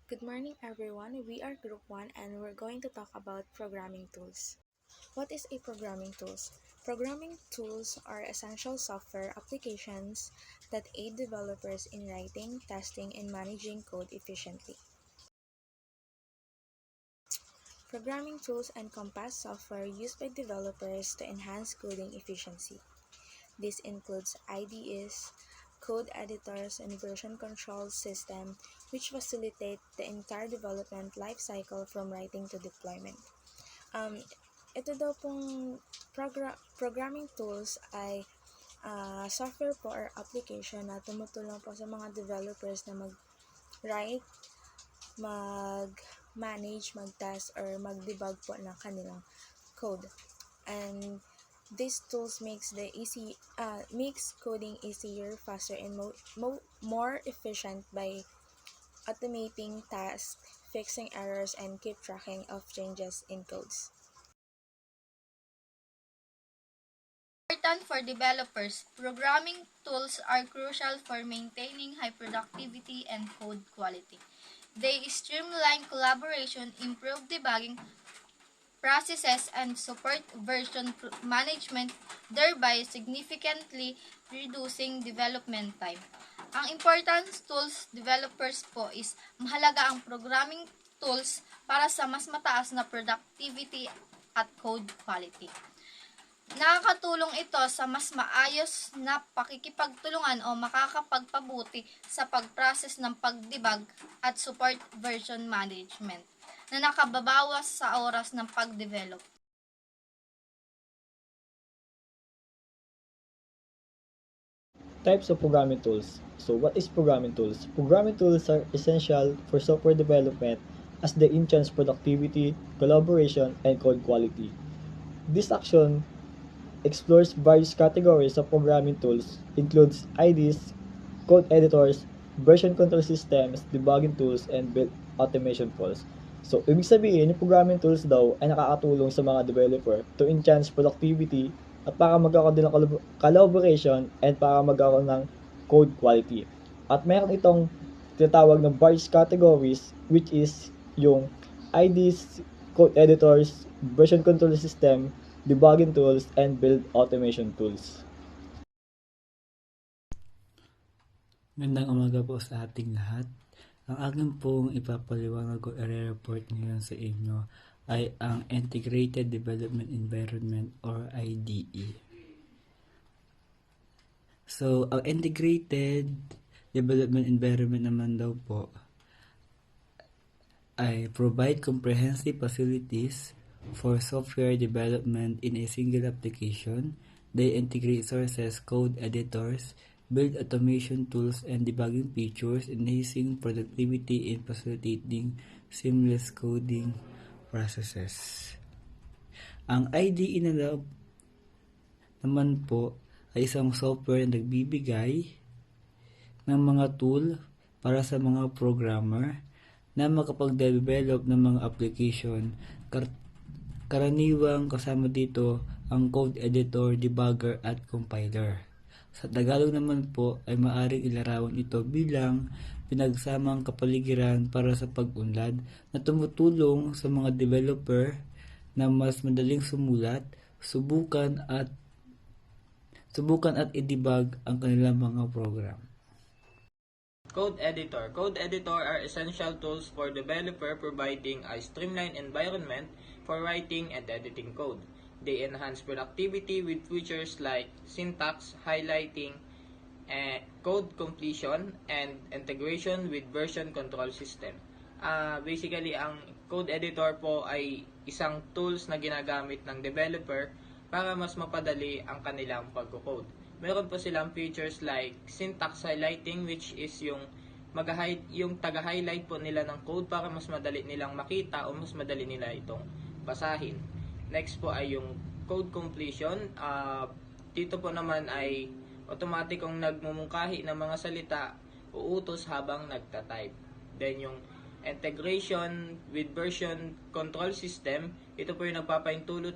Good morning, everyone. We are Group 1 and we're going to talk about programming tools. What is a programming tools? Programming tools are essential software applications that aid developers in writing, testing, and managing code efficiently. Programming tools encompass software used by developers to enhance coding efficiency. This includes IDEs, code editors, and version control system which facilitate the entire development lifecycle from writing to deployment. Um, ito daw pong programming tools ay software po or application na tumutulong po sa mga developers na mag-write, mag-manage, mag-test, or mag-debug po ng kanilang code. And these tools makes coding easier, faster, and more efficient by automating tasks, fixing errors, and keep tracking of changes in codes. Important for developers, programming tools are crucial for maintaining high productivity and code quality. They streamline collaboration, improve debugging processes, and support version management, thereby significantly reducing development time. Ang importance tools developers po is mahalaga ang programming tools para sa mas mataas na productivity at code quality. Nakakatulong ito sa mas maayos na pakikipagtulungan o makakapagpabuti sa pag-process ng pag-debug at support version management na nakababawas sa oras ng pag-develop. Types of programming tools. So what is programming tools? Programming tools are essential for software development as they enhance productivity, collaboration, and code quality. This action explores various categories of programming tools, includes IDEs, code editors, version control systems, debugging tools, and build automation tools. So, ibig sabihin, yung programming tools daw ay nakakatulong sa mga developer to enhance productivity at para magkaroon din ng collaboration and para magkaroon ng code quality. At meron itong tinatawag na various categories which is yung IDEs, code editors, version control system, debugging tools, and build automation tools. Magandang umaga po sa ating lahat. Ang akin pong ipapaliwanag o i-report ngayon sa inyo ay ang Integrated Development Environment or IDE. So, ang Integrated Development Environment naman daw po ay provide comprehensive facilities for software development in a single application. They integrate sources, code editors, build automation tools, and debugging features, enhancing productivity and facilitating seamless coding processes. Ang IDE naman po ay isang software na nagbibigay ng mga tool para sa mga programmer na makapag-develop ng mga application. Karaniwang kasama dito ang code editor, debugger, at compiler. Sa Tagalog naman po ay maaaring ilarawan ito bilang pinagsamang kapaligiran para sa pag-unlad na tumutulong sa mga developer na mas madaling sumulat, subukan at i-debug ang kanilang mga program. Code editor. Code editor are essential tools for developer providing a streamlined environment for writing and editing code. They enhance productivity with features like syntax, highlighting, code completion, and integration with version control system. Basically, ang code editor po ay isang tools na ginagamit ng developer para mas mapadali ang kanilang pagko-code. Meron po silang features like syntax highlighting, which is yung taga-highlight po nila ng code para mas madali nilang makita o mas madali nila itong basahin. Next po ay yung code completion. Dito po naman ay automatikong nagmumungkahi ng mga salita o utos habang nagta-type. Then yung integration with version control system, ito po yung nagpapaintulot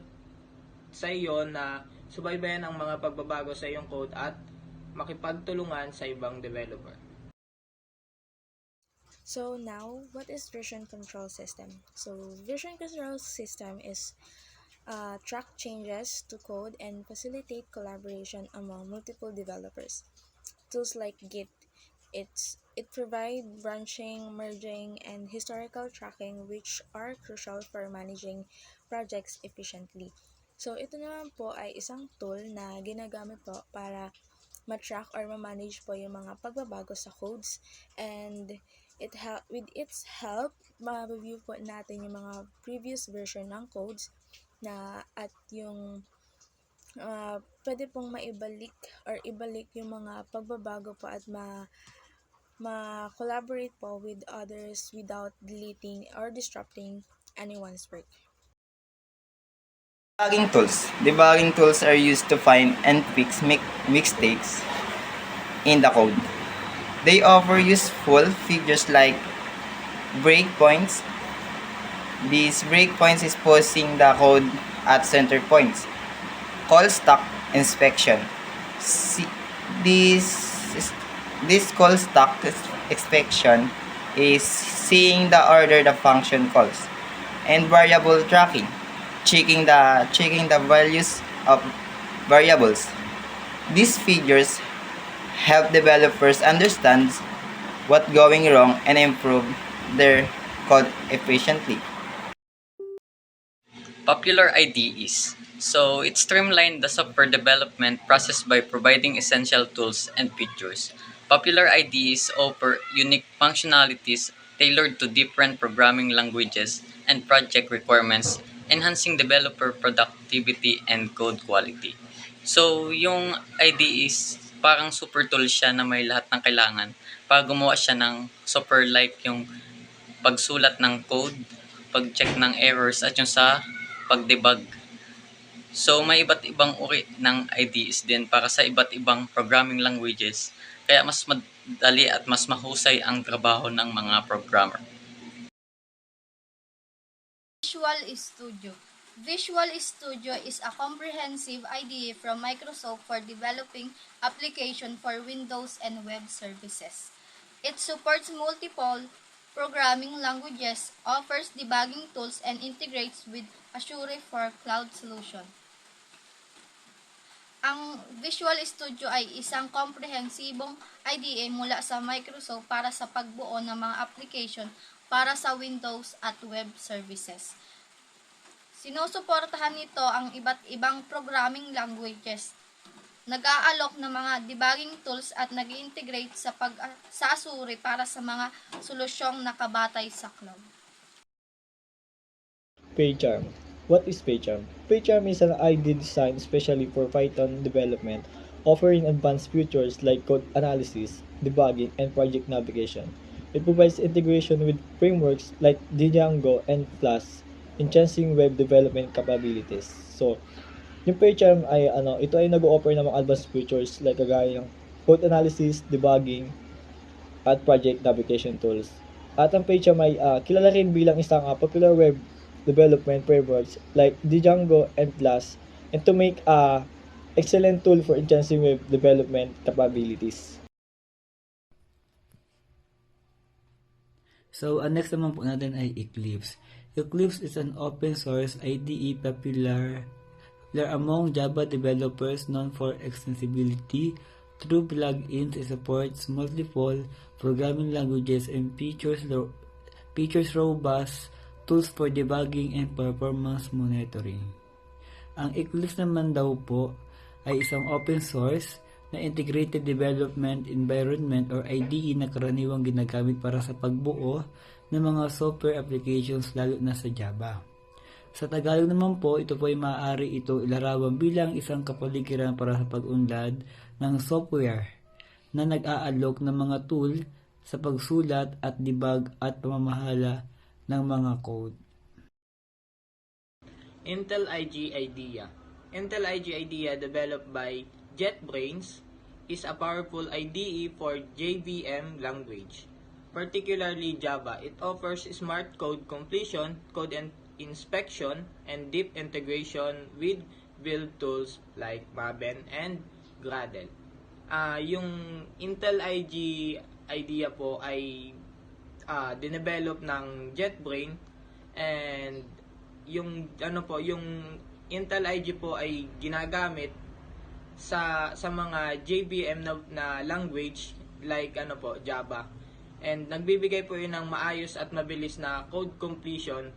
sa iyo na subaybayan ang mga pagbabago sa iyong code at makipagtulungan sa ibang developer. So now, what is version control system? So version control system is track changes to code and facilitate collaboration among multiple developers. Tools like Git, it provides branching, merging, and historical tracking which are crucial for managing projects efficiently. So ito naman po ay isang tool na ginagamit po para ma-track or ma-manage po yung mga pagbabago sa codes, and with its help, ma-review po natin yung mga previous version ng codes na at yung pwede pong maibalik or ibalik yung mga pagbabago po at ma-collaborate po with others without deleting or disrupting anyone's work. Debugging tools. Debugging tools are used to find and fix mistakes in the code. They offer useful features like breakpoints. These breakpoints is pausing the code at center points. Call stack inspection. This call stack inspection is seeing the order the function calls, and variable tracking, checking the values of variables. These features help developers understand what's going wrong and improve their code efficiently. Popular IDEs. So, it streamlined the software development process by providing essential tools and features. Popular IDEs offer unique functionalities tailored to different programming languages and project requirements, enhancing developer productivity and code quality. So, yung IDEs, parang super tool siya na may lahat ng kailangan para gumawa siya ng software like yung pagsulat ng code, pag-check ng errors at yung sa pag-debug. So may iba't ibang uri ng IDEs din para sa iba't ibang programming languages, kaya mas madali at mas mahusay ang trabaho ng mga programmer. Visual Studio. Visual Studio is a comprehensive IDE from Microsoft for developing applications for Windows and web services. It supports multiple programming languages, offers debugging tools, and integrates with Azure for cloud solution. Ang Visual Studio ay isang komprehensibong IDE mula sa Microsoft para sa pagbuo ng mga application para sa Windows at web services. Sinusuportahan nito ang iba't ibang programming languages. Nag-aalok ng mga debugging tools at nag-integrate sa Azure para sa mga solusyong nakabatay sa cloud. PyCharm. What is PyCharm? PyCharm is an IDE designed especially for Python development, offering advanced features like code analysis, debugging, and project navigation. It provides integration with frameworks like Django and Flask, enhancing web development capabilities. So, yung PyCharm ay ito ay nag-o-offer ng mga advanced features like kagaya ng code analysis, debugging, at project navigation tools. At ang PyCharm ay kilala rin bilang isang popular web development frameworks like Django and Flask, and to make excellent tool for enhancing web development capabilities. So, ang next naman po natin ay Eclipse. Eclipse is an open source IDE popular among Java developers, known for extensibility through plugins. It supports multiple programming languages and features robust tools for debugging and performance monitoring. Ang Eclipse naman daw po ay isang open source na integrated development environment or IDE na karaniwang ginagamit para sa pagbuo ng mga software applications lalo na sa Java. Sa Tagalog naman po, ito po ay maaari ito ilarawan bilang isang kapaligiran para sa pag-unlad ng software na nag-aalok ng mga tool sa pagsulat at debug at pamamahala ng mga code. Intel IG IDEA. Intel IG IDEA, developed by JetBrains, is a powerful IDE for JVM language, particularly Java. It offers smart code completion, code inspection, and deep integration with build tools like Maven and Gradle. Yung Intel IG IDEA po ay dinevelop ng JetBrain, and yung yung Intel IG po ay ginagamit sa mga JVM na language like Java. And nagbibigay po yun ng maayos at mabilis na code completion,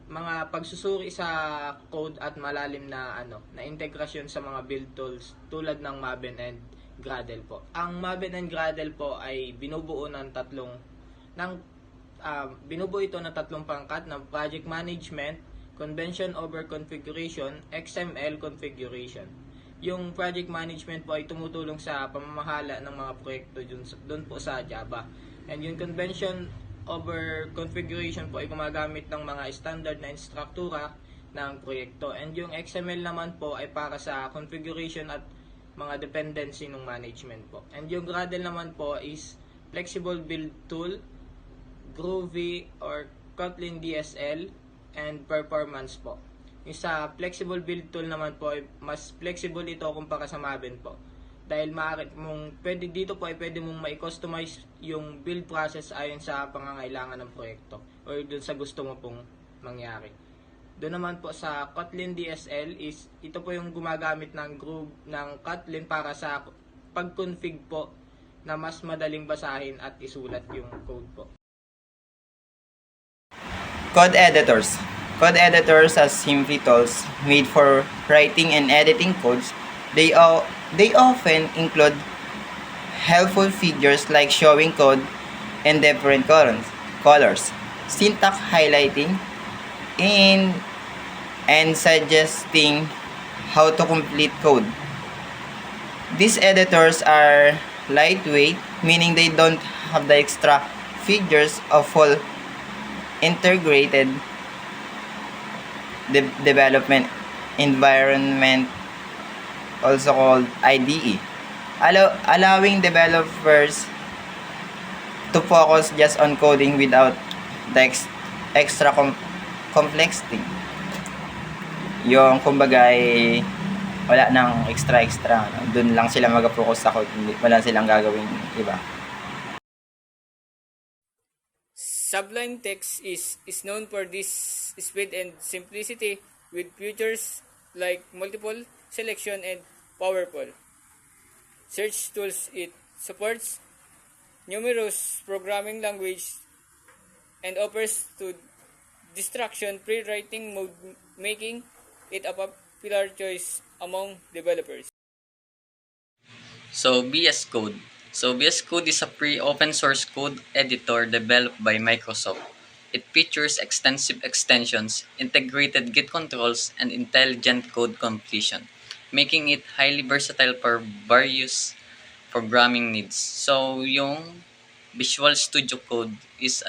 mga pagsusuri sa code at malalim na na integrasyon sa mga build tools tulad ng Maven and Gradle po. Ang Maven and Gradle po ay binubuo ito ng tatlong pangkat ng project management, convention over configuration, XML configuration. Yung project management po ay tumutulong sa pamamahala ng mga proyekto doon po sa Java. And yung convention over configuration po ay gumagamit ng mga standard na struktura ng proyekto. And yung XML naman po ay para sa configuration at mga dependency ng management po. And yung Gradle naman po is flexible build tool, Groovy or Kotlin DSL, and performance po. Yung sa flexible build tool naman po, mas flexible ito kumpara sa Maven po. Dahil dito po ay pwede mong ma-customize yung build process ayon sa pangangailangan ng proyekto or dun sa gusto mo pong mangyari. Doon naman po sa Kotlin DSL is ito po yung gumagamit ng Kotlin para sa pag-config po na mas madaling basahin at isulat yung code po. Code editors. Code editors are simply tools made for writing and editing codes. They often include helpful features like showing code in different colors, syntax highlighting, and suggesting how to complete code. These editors are lightweight, meaning they don't have the extra features of full integrated development environment, also called IDE, allowing developers to focus just on coding without the extra complexity. Yung kumbaga ay wala nang extra, dun lang sila mag-focus sa code, wala silang gagawin iba. Sublime Text is known for this speed and simplicity with features like multiple selection and powerful search tools. It supports numerous programming languages and offers to distraction-free writing mode, making it a popular choice among developers. So, VS Code. VS Code is a free open source code editor developed by Microsoft. It features extensive extensions, integrated Git controls, and intelligent code completion, making it highly versatile for various programming needs. So, yung Visual Studio Code is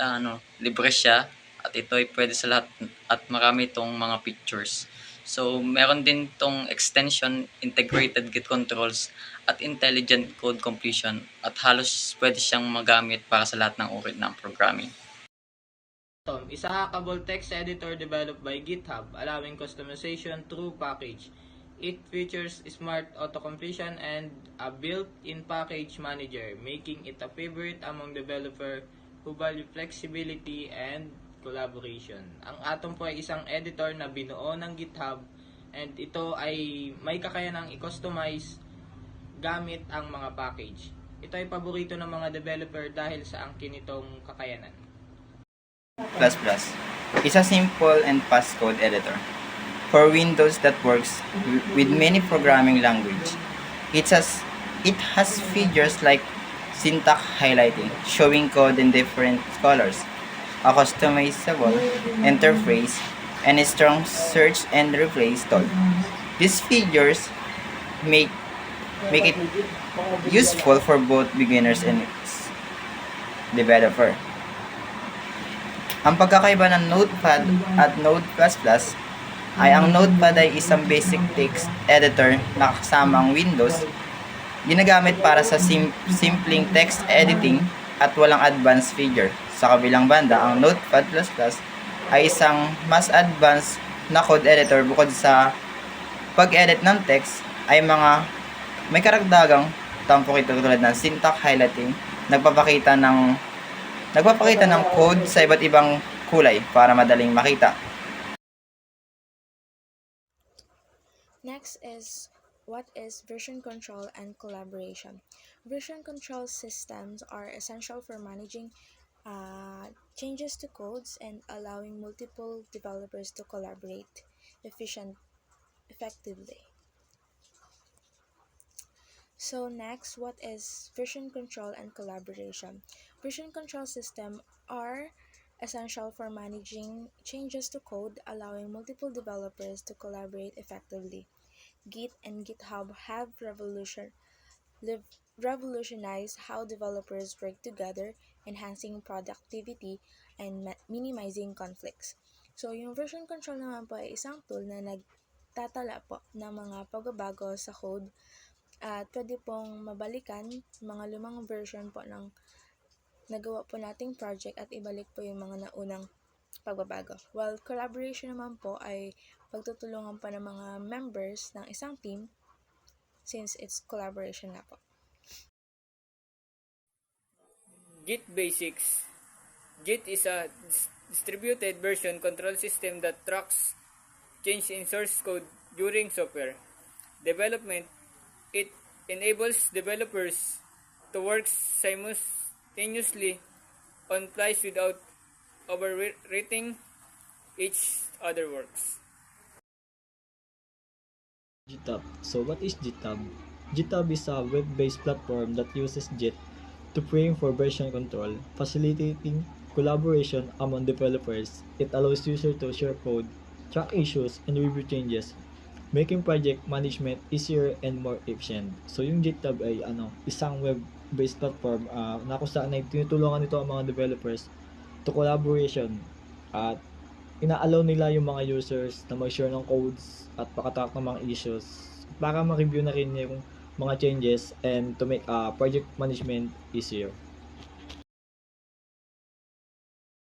libre siya at ito ay pwede sa lahat at marami itong mga features. So, meron din tong extension, integrated Git controls, at intelligent code completion at halos pwede siyang magamit para sa lahat ng uri ng programming. Atom is a hackable text editor developed by GitHub, allowing customization through package. It features smart auto-completion and a built-in package manager, making it a favorite among developers who value flexibility and collaboration. Ang Atom po ay isang editor na binuo ng GitHub, and ito ay may kakayanang i-customize gamit ang mga package. Ito ay paborito ng mga developer dahil sa angkin nitong kakayanan. Is a simple and fast code editor for Windows that works with many programming languages. It has features like syntax highlighting, showing code in different colors, a customizable interface, and a strong search and replace tool. These features make it useful for both beginners and developer. Ang pagkakaiba ng Notepad at Node++ ay ang Notepad ay isang basic text editor na kasamang Windows, ginagamit para sa simpleng text editing at walang advanced feature. Sa kabilang banda, ang Notepad++ ay isang mas advanced na code editor. Bukod sa pag-edit ng text ay may karagdagang tampok ito tulad ng syntax highlighting, nagpapakita ng Nagpapakita ng code sa iba't ibang kulay para madaling makita. Next is what is version control and collaboration. Version control systems are essential for managing changes to codes and allowing multiple developers to collaborate effectively. So next, what is version control and collaboration? Version control systems are essential for managing changes to code, allowing multiple developers to collaborate effectively. Git and GitHub have revolutionized how developers work together, enhancing productivity and minimizing conflicts. So, yung version control naman po ay isang tool na nagtatala po ng mga pagbabago sa code at pwede pong mabalikan mga lumang version po ng nagawa po nating project at ibalik po yung mga naunang pagbabago. While collaboration naman po ay pagtutulungan pa ng mga members ng isang team since it's collaboration na po. Git Basics. Git is a distributed version control system that tracks change in source code during software development. It enables developers to work simultaneously on flies without overwriting each other works. GitHub. So what is GitHub? GitHub is a web-based platform that uses Git to frame for version control, facilitating collaboration among developers. It allows users to share code, track issues, and review changes, making project management easier and more efficient. So yung GitHub ay isang web-based platform na kung saan ay tinutulungan nito ang mga developers to collaboration at ina-allow nila yung mga users na mag-share ng codes at pakatrack ng mga issues para ma-review na rin yung mga changes and to make project management easier.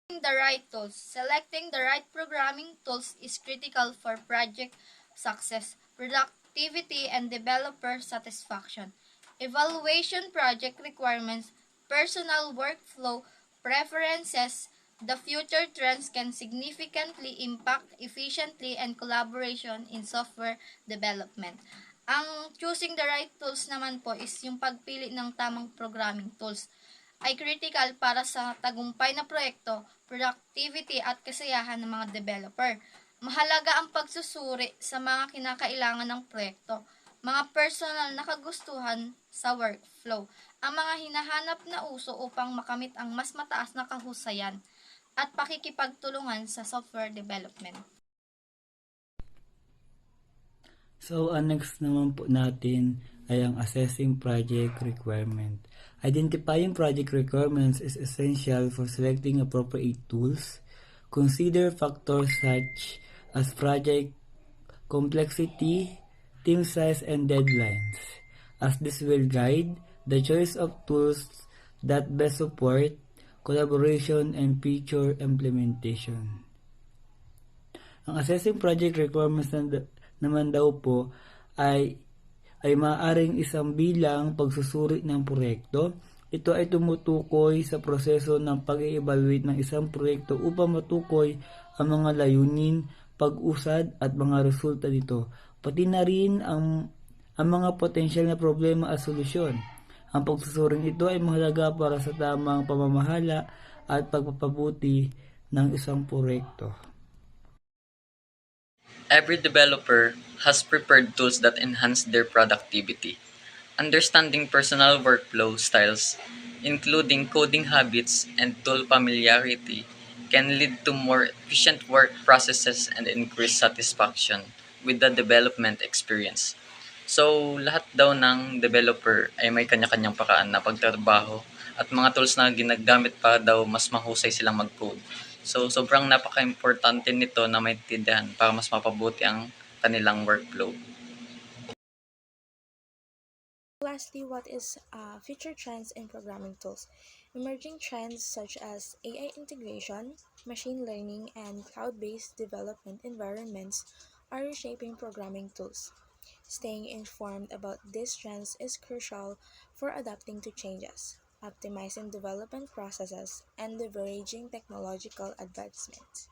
The right tools. Selecting the right programming tools is critical for project success, productivity, and developer satisfaction. Evaluation project requirements, personal workflow preferences, the future trends can significantly impact efficiently and collaboration in software development. Ang choosing the right tools naman po is yung pagpili ng tamang programming tools ay critical para sa tagumpay na proyekto, productivity at kasiyahan ng mga developer. Mahalaga ang pagsusuri sa mga kinakailangan ng proyekto, mga personal na kagustuhan sa workflow, ang mga hinahanap na uso upang makamit ang mas mataas na kahusayan, at pakikipagtulungan sa software development. So, ang next naman po natin ay ang assessing project requirement. Identifying project requirements is essential for selecting appropriate tools. Consider factors such as project complexity, team size, and deadlines, as this will guide the choice of tools that best support collaboration and feature implementation. Ang assessing project requirements naman daw po ay maaaring isang bilang pagsusuri ng proyekto. Ito ay tumutukoy sa proseso ng pag-i-evaluate ng isang proyekto upang matukoy ang mga layunin, pag-usad at mga resulta nito, pati na rin ang mga potensyal na problema at solusyon. Ang pagsusuring ito ay mahalaga para sa tamang pamamahala at pagpapabuti ng isang proyekto. Every developer has prepared tools that enhance their productivity. Understanding personal workflow styles, including coding habits and tool familiarity, can lead to more efficient work processes and increased satisfaction with the development experience. So, lahat daw ng developer ay may kanya-kanyang paraan na pagtrabaho at mga tools na ginagamit para daw mas mahusay silang mag-code. So, sobrang napaka-importante nito na maintindihan para mas mapabuti ang kanilang workflow. Lastly, what is future trends in programming tools? Emerging trends such as AI integration, machine learning, and cloud-based development environments are reshaping programming tools. Staying informed about these trends is crucial for adapting to changes. optimizing development processes, and leveraging technological advancements.